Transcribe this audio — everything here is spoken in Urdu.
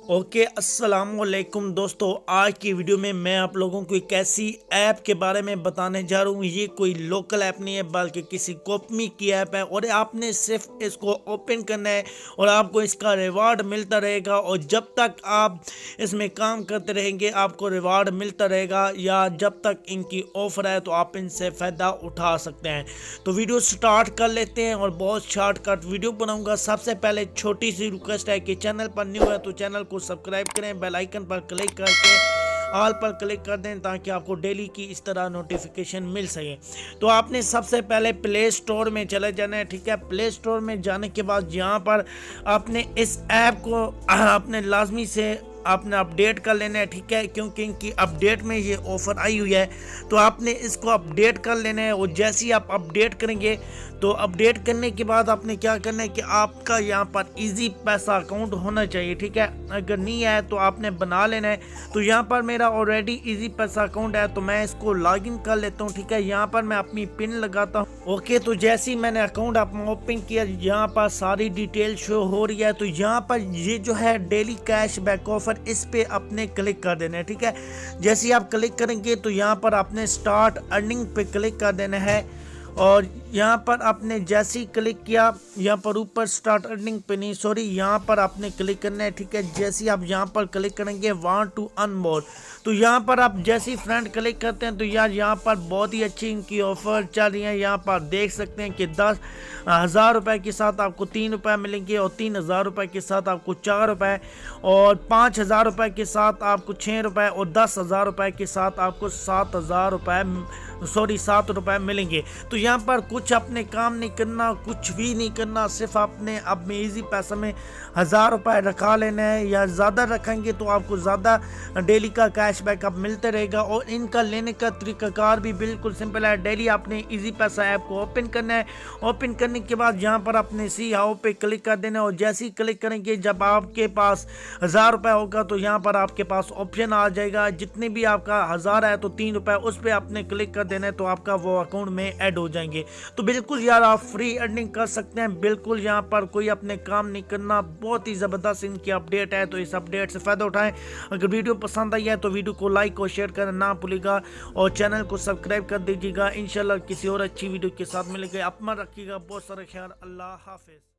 اوکے السلام علیکم دوستو، آج کی ویڈیو میں آپ لوگوں کو ایک ایسی ایپ کے بارے میں بتانے جا رہا ہوں۔ یہ کوئی لوکل ایپ نہیں ہے بلکہ کسی کمپنی کی ایپ ہے، اور آپ نے صرف اس کو اوپن کرنا ہے اور آپ کو اس کا ریوارڈ ملتا رہے گا، اور جب تک آپ اس میں کام کرتے رہیں گے آپ کو ریوارڈ ملتا رہے گا، یا جب تک ان کی آفر ہے تو آپ ان سے فائدہ اٹھا سکتے ہیں۔ تو ویڈیو سٹارٹ کر لیتے ہیں اور بہت شارٹ کٹ ویڈیو بناؤں گا۔ سب سے پہلے چھوٹی سی ریکویسٹ ہے کہ چینل پر نیو ہے تو چینل کو سبسکرائب کریں، بیل آئیکن پر کلک کر کے آل پر کلک کر دیں تاکہ آپ کو ڈیلی کی اس طرح نوٹیفیکیشن مل سکے۔ تو آپ نے سب سے پہلے پلے سٹور میں چلے جانا ہے، ٹھیک ہے۔ پلے سٹور میں جانے کے بعد یہاں پر آپ نے اس ایپ کو اپنے لازمی سے آپ نے اپڈیٹ کر لینا ہے، ٹھیک ہے، کیونکہ ان کی اپڈیٹ میں یہ آفر آئی ہوئی ہے، تو آپ نے اس کو اپڈیٹ کر لینا ہے۔ اور جیسے ہی آپ اپڈیٹ کریں گے تو اپڈیٹ کرنے کے بعد آپ نے کیا کرنا ہے کہ آپ کا یہاں پر ایزی پیسہ اکاؤنٹ ہونا چاہیے، ٹھیک ہے۔ اگر نہیں ہے تو آپ نے بنا لینا ہے۔ تو یہاں پر میرا آلریڈی ایزی پیسہ اکاؤنٹ ہے تو میں اس کو لاگ ان کر لیتا ہوں، ٹھیک ہے۔ یہاں پر میں اپنی پن لگاتا ہوں، اوکے۔ تو جیسے ہی میں نے اکاؤنٹ اوپن کیا یہاں پر ساری ڈیٹیل شو ہو رہی ہے، تو یہاں پر یہ جو ہے ڈیلی کیش بیک آفر، اس پہ اپنے کلک کر دینا ہے، ٹھیک ہے۔ جیسے ہی آپ کلک کریں گے تو یہاں پر آپ نے سٹارٹ ارننگ پہ کلک کر دینا ہے، اور یہاں پر آپ نے جیسے ہی کلک کیا یہاں پر اوپر سٹارٹ ارننگ پہ نہیں، سوری، یہاں پر آپ نے کلک کرنا ہے، ٹھیک ہے۔ جیسے ہی آپ یہاں پر کلک کریں گے وانٹ ٹو ارن مور، تو یہاں پر آپ جیسے ہی فرینڈ کلک کرتے ہیں تو یہاں پر بہت ہی اچھی ان کی آفر چل رہی ہیں۔ یہاں پر دیکھ سکتے ہیں کہ 10,000 روپے کے ساتھ آپ کو 3 روپے ملیں گے، اور 3,000 روپے کے ساتھ آپ کو 4 روپے، اور 5,000 روپے کے ساتھ آپ کو 6 روپے، اور 10,000 روپے کے ساتھ آپ کو 7 روپے ملیں گے۔ تو یہاں پر کچھ اپنے کام نہیں کرنا، کچھ بھی نہیں کرنا، صرف آپ نے اب میں ایزی پیسہ میں 1,000 روپے رکھا لینا ہے، یا زیادہ رکھیں گے تو آپ کو زیادہ ڈیلی کا کیش بیک اب ملتے رہے گا۔ اور ان کا لینے کا طریقہ کار بھی بالکل سمپل ہے۔ ڈیلی آپ نے ایزی پیسہ ایپ کو اوپن کرنا ہے، اوپن کرنے کے بعد یہاں پر اپنے سی ہاؤ پہ کلک کر دینا ہے، اور جیسے ہی کلک کریں گے جب آپ کے پاس 1,000 روپے ہوگا تو یہاں پر آپ کے پاس آپشن آ جائے گا، جتنے بھی آپ کا 1,000 ہے تو 3 روپے اس پہ آپ نے کلک کر دینا ہے، تو آپ کا وہ اکاؤنٹ میں ایڈ ہو جائیں گے۔ تو بالکل یار آپ فری ارننگ کر سکتے ہیں، بالکل یہاں پر کوئی اپنے کام نہیں کرنا۔ بہت ہی زبردست ان کی اپڈیٹ ہے، تو اس اپڈیٹ سے فائدہ اٹھائیں۔ اگر ویڈیو پسند آئی ہے تو ویڈیو کو لائک اور شیئر کرنا نہ بھولیے گا، اور چینل کو سبسکرائب کر دیجیے گا۔ انشاءاللہ کسی اور اچھی ویڈیو کے ساتھ ملیں گے۔ اپنا رکھیے گا بہت سارا خیال۔ اللہ حافظ۔